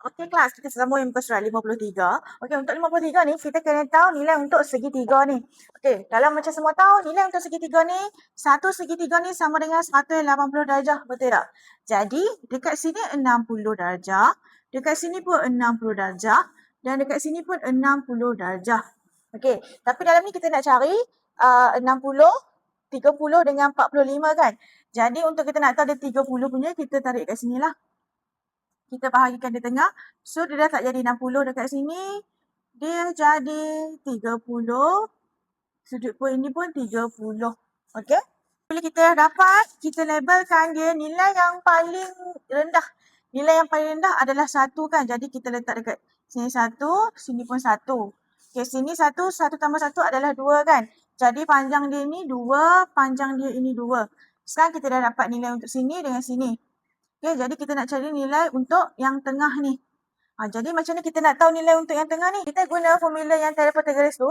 Okey kelas, kita sambung yang muka surat 53. Okey, untuk 53 ni kita kena tahu nilai untuk segitiga ni. Okey, dalam macam semua tahu nilai untuk segitiga ni, satu segitiga ni sama dengan 180 darjah, betul tak? Jadi, dekat sini 60 darjah, dekat sini pun 60 darjah dan dekat sini pun 60 darjah. Okey, tapi dalam ni kita nak cari 60, 30 dengan 45 kan. Jadi, untuk kita nak tahu ada 30 punya, kita tarik kat sini lah. Kita bahagikan di tengah. So, dia dah tak jadi 60 dekat sini. Dia jadi 30. Sudut pun ini pun 30. Okey? Bila kita dah dapat, kita labelkan dia nilai yang paling rendah. Nilai yang paling rendah adalah 1 kan. Jadi, kita letak dekat sini 1, sini pun 1. Okey, sini 1, 1 tambah 1 adalah 2 kan. Jadi, panjang dia ni 2, panjang dia ini 2. Sekarang kita dah dapat nilai untuk sini dengan sini. Okay, jadi kita nak cari nilai untuk yang tengah ni. Jadi macam mana kita nak tahu nilai untuk yang tengah ni? Kita guna formula yang teorem Pythagoras tu.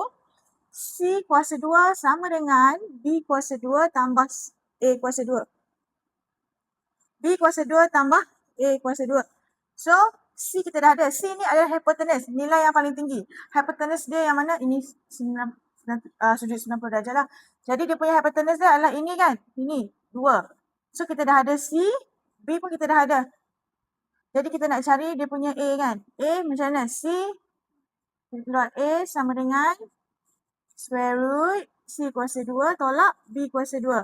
C kuasa 2 sama dengan B kuasa 2 tambah A kuasa 2. B kuasa 2 tambah A kuasa 2. So, C kita dah ada. C ni adalah hypotenuse, nilai yang paling tinggi. Hypotenuse dia yang mana? Ini sudut 90 darjah lah. Jadi dia punya hypotenuse dia adalah ini kan? Ini, 2. So, kita dah ada C. B pun kita dah ada. Jadi kita nak cari dia punya A kan. A macam mana? C keluar A sama dengan square root C kuasa 2 tolak B kuasa 2.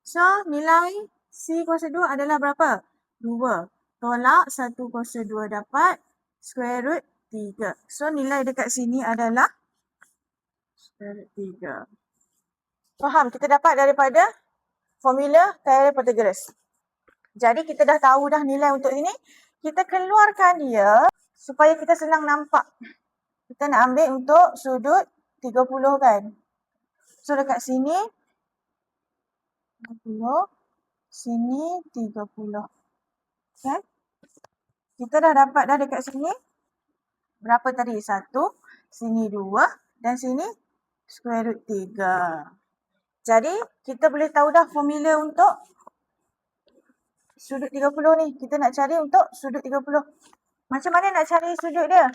So nilai C kuasa 2 adalah berapa? 2. Tolak 1 kuasa 2 dapat square root 3. So nilai dekat sini adalah square root 3. Faham? Kita dapat daripada formula teorem Pythagoras. Jadi kita dah tahu dah nilai untuk ini. Kita keluarkan dia supaya kita senang nampak. Kita nak ambil untuk sudut 30 kan. So dekat sini 30, sini 30. Okay. Kita dah dapat dah dekat sini. Berapa tadi? 1, sini 2 dan sini square root 3. Jadi kita boleh tahu dah formula untuk sudut 30 ni. Kita nak cari untuk sudut 30. Macam mana nak cari sudut dia?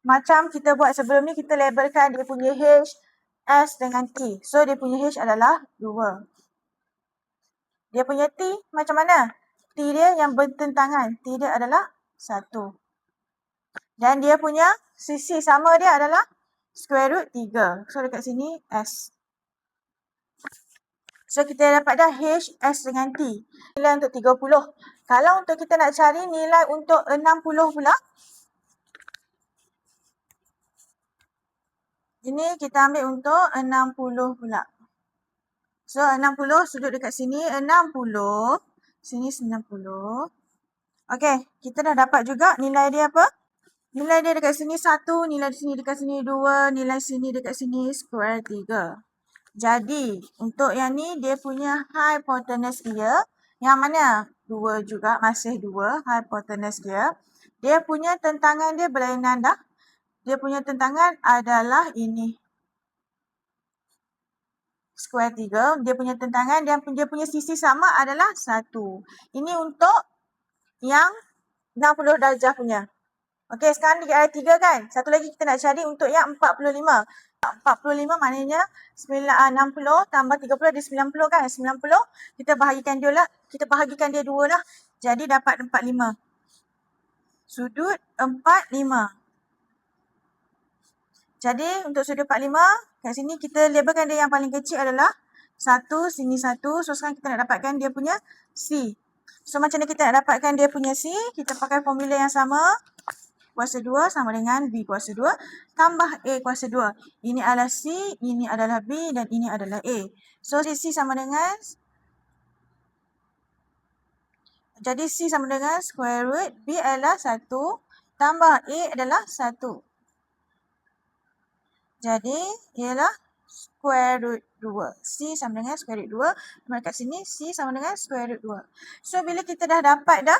Macam kita buat sebelum ni, kita labelkan dia punya H, S dengan T. So, dia punya H adalah 2. Dia punya T macam mana? T dia yang bertentangan. T dia adalah 1. Dan dia punya sisi sama dia adalah square root 3. So, dekat sini S. So, kita dapat dah H, S dengan T. Nilai untuk 30. Kalau untuk kita nak cari nilai untuk 60 pula, ini kita ambil untuk 60 pula. So, 60 sudut dekat sini, 60. Sini 90. Okey, kita dah dapat juga nilai dia apa? Nilai dia dekat sini 1, nilai di sini dekat sini 2, nilai sini dekat sini square 3. Jadi, untuk yang ni dia punya hypotenuse dia. Yang mana? 2 juga, masih 2 hypotenuse dia. Dia punya tentangan dia berlainan dah. Dia punya tentangan adalah ini. Square 3. Dia punya tentangan dan dia punya sisi sama adalah 1. Ini untuk yang 60 darjah punya. Okey, sekarang ada 3 kan? Satu lagi kita nak cari untuk yang 45. 45 maknanya 60 tambah 30 ada 90 kan? 90 kita bahagikan dia lah. Kita bahagikan dia 2 lah. Jadi dapat 45. Sudut 45. Jadi untuk sudut 45, kat sini kita labelkan dia yang paling kecil adalah 1, sini 1. So sekarang kita nak dapatkan dia punya C. So macam mana kita nak dapatkan dia punya C? Kita pakai formula yang sama. Kuasa 2 sama dengan B kuasa 2 tambah A kuasa 2. Ini adalah C, ini adalah B dan ini adalah A. So C sama dengan, jadi C sama dengan square root B adalah 1 tambah A adalah 1. Jadi ialah square root 2. C sama dengan square root 2. Dekat sini C sama dengan square root 2. So bila kita dah dapat dah,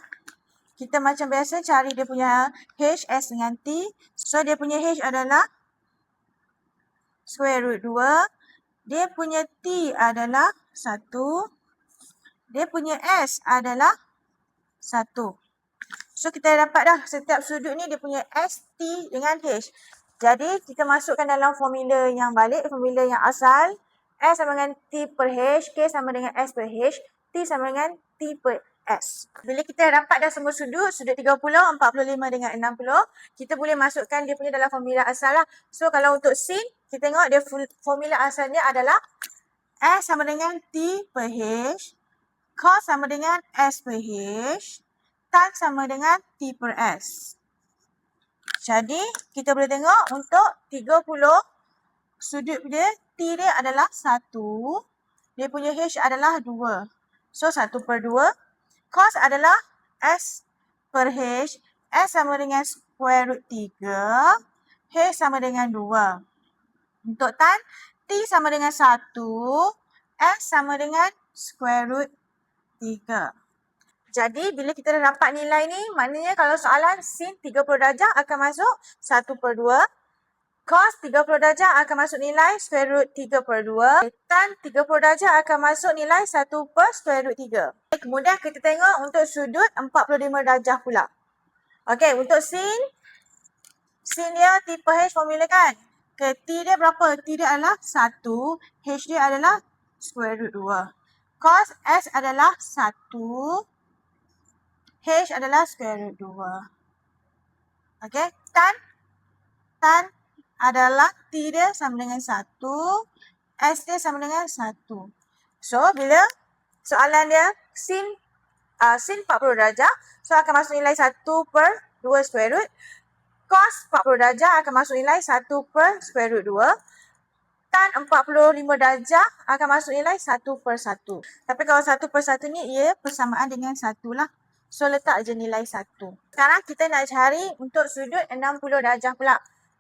kita macam biasa cari dia punya H, S dengan T. So, dia punya H adalah square root 2. Dia punya T adalah 1. Dia punya S adalah 1. So, kita dapat dah setiap sudut ni dia punya S, T dengan H. Jadi, kita masukkan dalam formula yang balik, formula yang asal. S sama dengan T per H, K sama dengan S per H, T sama dengan T per S. Bila kita dapat dah semua sudut 30, 45 dengan 60, kita boleh masukkan dia punya dalam formula asal lah. So, kalau untuk sin, kita tengok dia formula asalnya adalah S sama dengan T per H, cos sama dengan S per H, tan sama dengan T per S. Jadi, kita boleh tengok untuk 30 sudut dia, T dia adalah 1, dia punya H adalah 2. So, 1 per 2. Cos adalah S per H, S sama dengan square root 3, H sama dengan 2. Untuk tan, T sama dengan 1, S sama dengan square root 3. Jadi, bila kita dah dapat nilai ni, maknanya kalau soalan sin 30 darjah akan masuk 1 per 2. Cos 30 darjah akan masuk nilai square root 3 per 2. Tan 30 darjah akan masuk nilai 1 per square root 3. Kemudian kita tengok untuk sudut 45 darjah pula. Okey, untuk sin dia T per H formula kan? Okay, T dia berapa? T dia adalah 1, H dia adalah square root 2. Cos S adalah 1, H adalah square root 2. Okey, tan adalah T dia sama dengan 1, S dia sama dengan 1. So, bila soalan dia sin 40 darjah, so akan masuk nilai 1 per 2 square root. Cos 40 darjah akan masuk nilai 1 per square root 2. Tan 45 darjah akan masuk nilai 1 per 1. Tapi kalau 1 per 1 ni, ia persamaan dengan 1 lah. So, letak je nilai 1. Sekarang kita nak cari untuk sudut 60 darjah pula.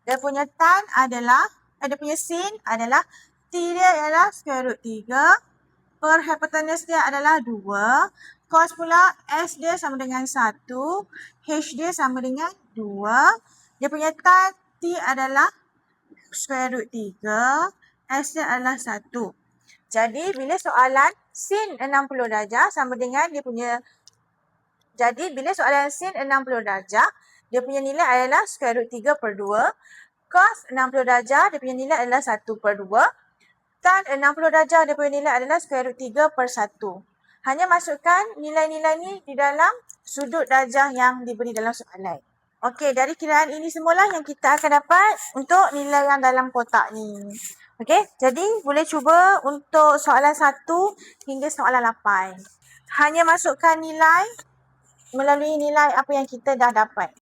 Dia punya tan adalah, dia punya sin adalah, T dia adalah square root 3, per hypotenuse dia adalah 2, cos pula S dia sama dengan 1, H dia sama dengan 2, dia punya tan T adalah square root 3, S dia adalah 1. Jadi, bila soalan sin 60 darjah sama dengan dia punya, jadi bila soalan sin 60 darjah, dia punya nilai adalah square root 3 per 2. Cos 60 darjah, dia punya nilai adalah 1 per 2. Tan 60 darjah, dia punya nilai adalah square root 3 per 1. Hanya masukkan nilai-nilai ni di dalam sudut darjah yang diberi dalam soalan. Okey, dari kiraan ini semualah yang kita akan dapat untuk nilai yang dalam kotak ni. Okey, jadi boleh cuba untuk soalan 1 hingga soalan 8. Hanya masukkan nilai melalui nilai apa yang kita dah dapat.